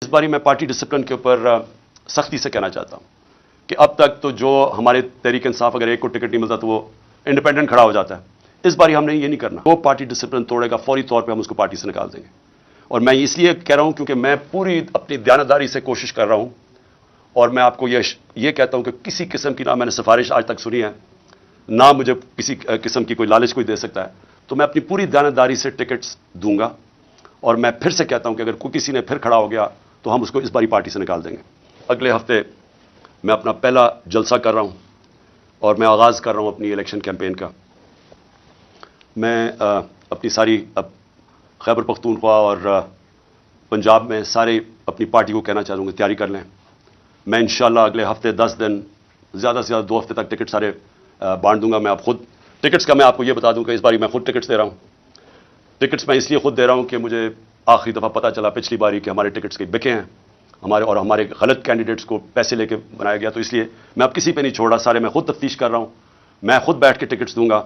اس باری میں party discipline کے اوپر سختی سے کہنا چاہتا ہوں کہ اب تک تو جو ہمارے تحریک انصاف اگر ایک کو ٹکٹ نہیں ملتا تو وہ انڈیپینڈنٹ کھڑا ہو جاتا ہے، اس باری ہم نے یہ نہیں کرنا۔ وہ پارٹی ڈسپلن توڑے گا فوری طور پہ ہم اس کو پارٹی سے نکال دیں گے، اور میں اس لیے کہہ رہا ہوں کیونکہ میں پوری اپنی دیانتداری سے کوشش کر رہا ہوں، اور میں آپ کو یہ کہتا ہوں کہ کسی قسم کی نہ میں نے سفارش آج تک سنی ہے، نہ مجھے کسی قسم کی کوئی لالچ کوئی دے سکتا ہے، تو میں اپنی پوری دیانتداری سے ٹکٹس دوں گا، اور میں پھر سے کہتا ہوں کہ اگر کوئی کسی نے پھر کھڑا ہو گیا تو ہم اس کو اس باری پارٹی سے نکال دیں گے۔ اگلے ہفتے میں اپنا پہلا جلسہ کر رہا ہوں اور میں آغاز کر رہا ہوں اپنی الیکشن کیمپین کا۔ میں اپنی ساری خیبر پختونخوا اور پنجاب میں سارے اپنی پارٹی کو کہنا چاہوں گا تیاری کر لیں۔ میں انشاءاللہ اگلے ہفتے 10 دن زیادہ سے زیادہ 2 ہفتے تک ٹکٹ سارے بانٹ دوں گا۔ میں خود ٹکٹس کا میں آپ کو یہ بتا دوں کہ اس باری میں خود ٹکٹس دے رہا ہوں۔ ٹکٹس میں اس لیے خود دے رہا ہوں کہ مجھے آخری دفعہ پتہ چلا پچھلی باری کہ ہمارے ٹکٹس کے بکے ہیں، ہمارے غلط کینڈیڈیٹس کو پیسے لے کے بنایا گیا، تو اس لیے میں اب کسی پہ نہیں چھوڑ رہا، سارے میں خود تفتیش کر رہا ہوں، میں خود بیٹھ کے ٹکٹس دوں گا،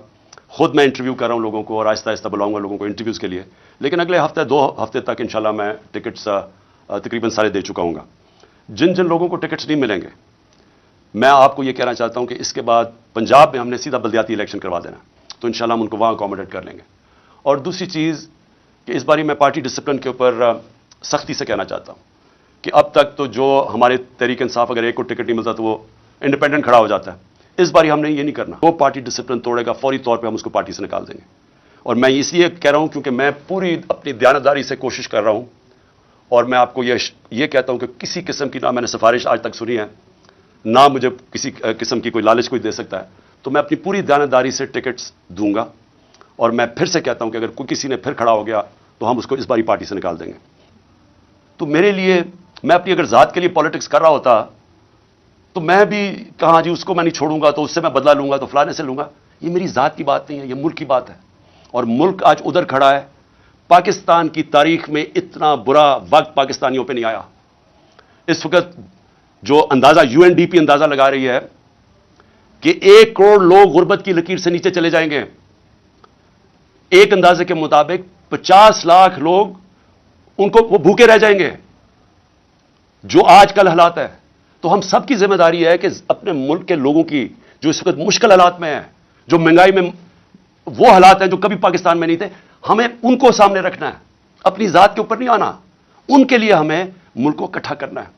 خود میں انٹرویو کر رہا ہوں لوگوں کو، اور آہستہ آہستہ بلاؤں گا لوگوں کو انٹرویوز کے لیے۔ لیکن اگلے ہفتے 2 ہفتے تک انشاءاللہ میں ٹکٹس تقریباً سارے دے چکا ہوں گا۔ جن لوگوں کو ٹکٹس نہیں ملیں گے، میں آپ کو یہ کہنا چاہتا ہوں کہ اس کے بعد پنجاب میں ہم نے سیدھا بلدیاتی الیکشن کروا دینا، تو انشاءاللہ ہم ان کو وہاں اکوموڈیٹ کر لیں گے۔ اور دوسری چیز کہ اس باری میں پارٹی ڈسپلن کے اوپر سختی سے کہنا چاہتا ہوں کہ اب تک تو جو ہمارے تحریک انصاف اگر ایک کو ٹکٹ نہیں ملتا تو وہ انڈیپینڈنٹ کھڑا ہو جاتا ہے، اس باری ہم نے یہ نہیں کرنا۔ وہ پارٹی ڈسپلن توڑے گا فوری طور پہ ہم اس کو پارٹی سے نکال دیں گے، اور میں اس لیے کہہ رہا ہوں کیونکہ میں پوری اپنی دیانتداری سے کوشش کر رہا ہوں، اور میں آپ کو یہ کہتا ہوں کہ کسی قسم کی نہ میں نے سفارش آج تک سنی ہے، نہ مجھے کسی قسم کی کوئی لالچ کوئی دے سکتا ہے، تو میں اپنی پوری دیانتداری سے ٹکٹس دوں گا، اور میں پھر سے کہتا ہوں کہ اگر کوئی کسی نے پھر کھڑا ہو گیا تو ہم اس کو اس باری پارٹی سے نکال دیں گے۔ تو میرے لیے میں اپنی اگر ذات کے لیے پالیٹکس کر رہا ہوتا تو میں بھی کہاں جی اس کو میں نہیں چھوڑوں گا تو اس سے میں بدلہ لوں گا تو فلانے سے لوں گا۔ یہ میری ذات کی بات نہیں ہے، یہ ملک کی بات ہے، اور ملک آج ادھر کھڑا ہے۔ پاکستان کی تاریخ میں اتنا برا وقت پاکستانیوں پہ نہیں آیا۔ اس وقت جو اندازہ UNDP اندازہ لگا رہی ہے کہ 1 کروڑ لوگ غربت کی لکیر سے نیچے چلے جائیں گے۔ ایک اندازے کے مطابق 50 لاکھ لوگ وہ بھوکے رہ جائیں گے، جو آج کل حالات ہے۔ تو ہم سب کی ذمہ داری ہے کہ اپنے ملک کے لوگوں کی جو اس وقت مشکل حالات میں ہیں، جو مہنگائی میں وہ حالات ہیں جو کبھی پاکستان میں نہیں تھے، ہمیں ان کو سامنے رکھنا ہے، اپنی ذات کے اوپر نہیں آنا۔ ان کے لیے ہمیں ملک کو اکٹھا کرنا ہے۔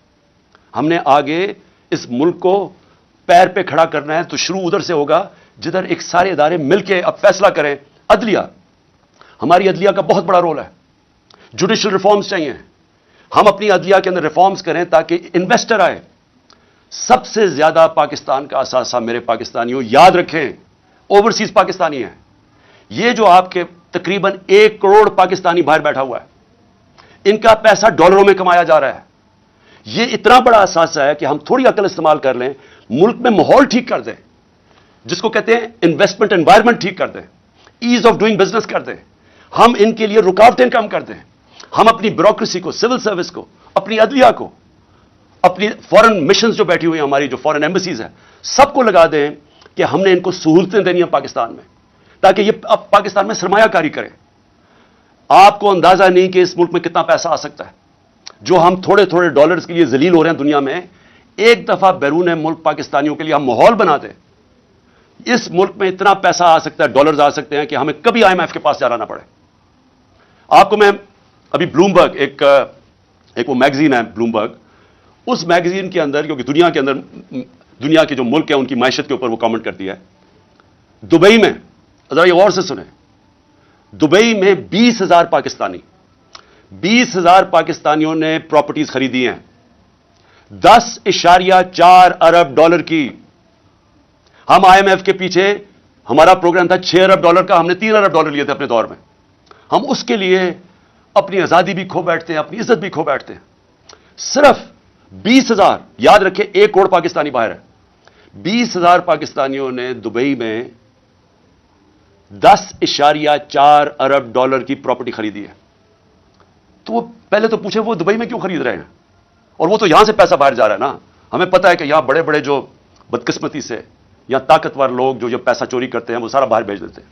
ہم نے آگے اس ملک کو پیر پہ کھڑا کرنا ہے، تو شروع ادھر سے ہوگا جدھر ایک سارے ادارے مل کے اب فیصلہ کریں۔ عدلیہ، ہماری عدلیہ کا بہت بڑا رول ہے، جوڈیشل ریفارمز چاہیے، ہم اپنی عدلیہ کے اندر ریفارمز کریں تاکہ انویسٹر آئے۔ سب سے زیادہ پاکستان کا اثاثہ میرے پاکستانیوں یاد رکھیں اوورسیز پاکستانی ہیں۔ یہ جو آپ کے تقریباً 1 کروڑ پاکستانی باہر بیٹھا ہوا ہے، ان کا پیسہ ڈالروں میں کمایا جا رہا ہے۔ یہ اتنا بڑا اثاثہ ہے کہ ہم تھوڑی عقل استعمال کر لیں، ملک میں ماحول ٹھیک کر دیں، جس کو کہتے ہیں انویسٹمنٹ انوائرمنٹ ٹھیک کر دیں، ایز آف ڈوئنگ بزنس کر دیں، ہم ان کے لیے رکاوٹیں کم کر دیں، ہم اپنی بیوروکریسی کو، سول سروس کو، اپنی عدلیہ کو، اپنی فورن مشنز جو بیٹھی ہوئی ہیں ہماری جو فورن ایمبیسیز ہیں، سب کو لگا دیں کہ ہم نے ان کو سہولتیں دینی ہیں پاکستان میں، تاکہ یہ اب پاکستان میں سرمایہ کاری کریں۔ آپ کو اندازہ نہیں کہ اس ملک میں کتنا پیسہ آ سکتا ہے۔ جو ہم تھوڑے تھوڑے ڈالرز کے لیے ذلیل ہو رہے ہیں دنیا میں، ایک دفعہ بیرون ملک پاکستانیوں کے لیے ہم ماحول بنا دیں، اس ملک میں اتنا پیسہ آ سکتا ہے، ڈالرز آ سکتے ہیں کہ ہمیں کبھی IMF کے پاس جانا نہ پڑے۔ آپ کو میں ابھی بلومبرگ ایک وہ میگزین ہے بلومبرگ، اس میگزین کے اندر، کیونکہ دنیا کے جو ملک ہیں ان کی معیشت کے اوپر وہ کامنٹ کرتی ہے، دبئی میں، ذرا یہ غور سے سنیں، دبئی میں 20,000 پاکستانیوں نے پراپرٹیز خریدی ہیں، 10.4 ارب ڈالر کی۔ ہم IMF کے پیچھے، ہمارا پروگرام تھا 6 ارب ڈالر کا، ہم نے 3 ارب ڈالر لیے تھے اپنے دور میں۔ ہم اس کے لیے اپنی آزادی بھی کھو بیٹھتے ہیں، اپنی عزت بھی کھو بیٹھتے ہیں۔ صرف 20,000، یاد رکھیں 1 کروڑ پاکستانی باہر ہے، 20,000 پاکستانیوں نے دبئی میں 10.4 ارب ڈالر کی پراپرٹی خریدی ہے۔ تو وہ پہلے تو پوچھیں وہ دبئی میں کیوں خرید رہے ہیں، اور وہ تو یہاں سے پیسہ باہر جا رہا ہے نا۔ ہمیں پتہ ہے کہ یہاں بڑے بڑے جو بدقسمتی سے یا طاقتور لوگ جو پیسہ چوری کرتے ہیں وہ سارا باہر بھیج دیتے ہیں۔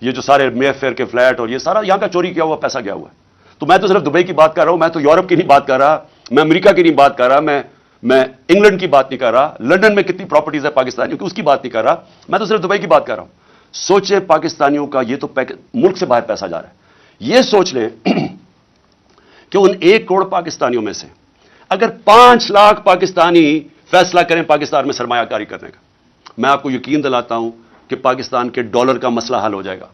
یہ جو سارے مے فیئر کے فلیٹ اور یہ سارا یہاں کا چوری کیا ہوا پیسہ گیا ہوا ہے۔ تو میں تو صرف دبئی کی بات کر رہا ہوں، میں تو یورپ کی نہیں بات کر رہا، میں امریکہ کی نہیں بات کر رہا, میں انگلینڈ کی بات نہیں کر رہا, لندن میں کتنی پراپرٹیز ہے پاکستانیوں کی اس کی بات نہیں کر رہا, میں تو صرف دبئی کی بات کر رہا ہوں. سوچیں پاکستانیوں کا یہ تو ملک سے باہر پیسہ جا رہا ہے. یہ سوچ لیں کہ ان 1 کروڑ پاکستانیوں میں سے اگر 5 لاکھ پاکستانی فیصلہ کریں پاکستان میں سرمایہ کاری کرنے کا, میں آپ کو یقین دلاتا ہوں کہ پاکستان کے ڈالر کا مسئلہ حل ہو جائے گا.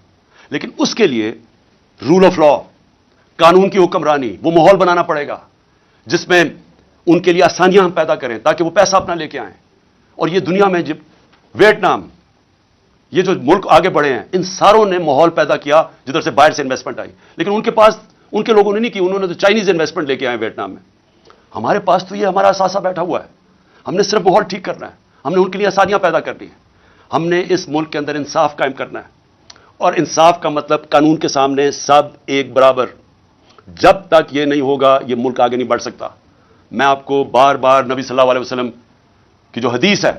لیکن اس کے لیے رول آف لا, قانون کی حکمرانی, وہ ماحول بنانا پڑے گا جس میں ان کے لیے آسانیاں ہم پیدا کریں تاکہ وہ پیسہ اپنا لے کے آئیں. اور یہ دنیا میں جب ویتنام, یہ جو ملک آگے بڑھے ہیں, ان ساروں نے ماحول پیدا کیا جدھر سے باہر سے انویسٹمنٹ آئی. لیکن ان کے پاس, ان کے لوگوں نے نہیں کی, انہوں نے تو چائنیز انویسٹمنٹ لے کے آئے ویتنام میں. ہمارے پاس تو یہ ہمارا اثاثہ بیٹھا ہوا ہے, ہم نے صرف ماحول ٹھیک کرنا ہے, ہم نے ان کے لیے آسانیاں پیدا کرنی ہے, ہم نے اس ملک کے اندر انصاف قائم کرنا ہے. اور انصاف کا مطلب قانون کے سامنے سب ایک برابر. جب تک یہ نہیں ہوگا یہ ملک آگے نہیں بڑھ سکتا. میں آپ کو بار بار نبی صلی اللہ علیہ وسلم کی جو حدیث ہے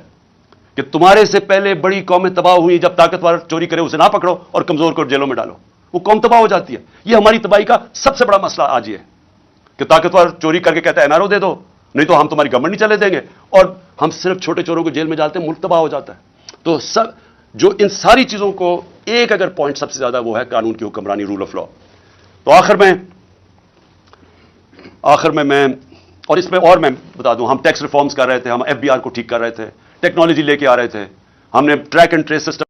کہ تمہارے سے پہلے بڑی قومیں تباہ ہوئی, جب طاقتور چوری کرے اسے نہ پکڑو اور کمزور کو جیلوں میں ڈالو, وہ قوم تباہ ہو جاتی ہے. یہ ہماری تباہی کا سب سے بڑا مسئلہ آج یہ ہے کہ طاقتور چوری کر کے کہتا ہے NRO دے دو, نہیں تو ہم تمہاری گورنمنٹ نہیں چلے دیں گے, اور ہم صرف چھوٹے چوروں کو جیل میں ڈالتے ہیں, ملک تباہ ہو جاتا ہے. تو سب جو ان ساری چیزوں کو ایک اگر پوائنٹ سب سے زیادہ وہ ہے قانون کی حکمرانی, رول آف لا. تو آخر میں اور اس میں اور میں بتا دوں, ہم ٹیکس ریفارمز کر رہے تھے, ہم FBR کو ٹھیک کر رہے تھے, ٹیکنالوجی لے کے آ رہے تھے, ہم نے ٹریک اینڈ ٹریس سسٹم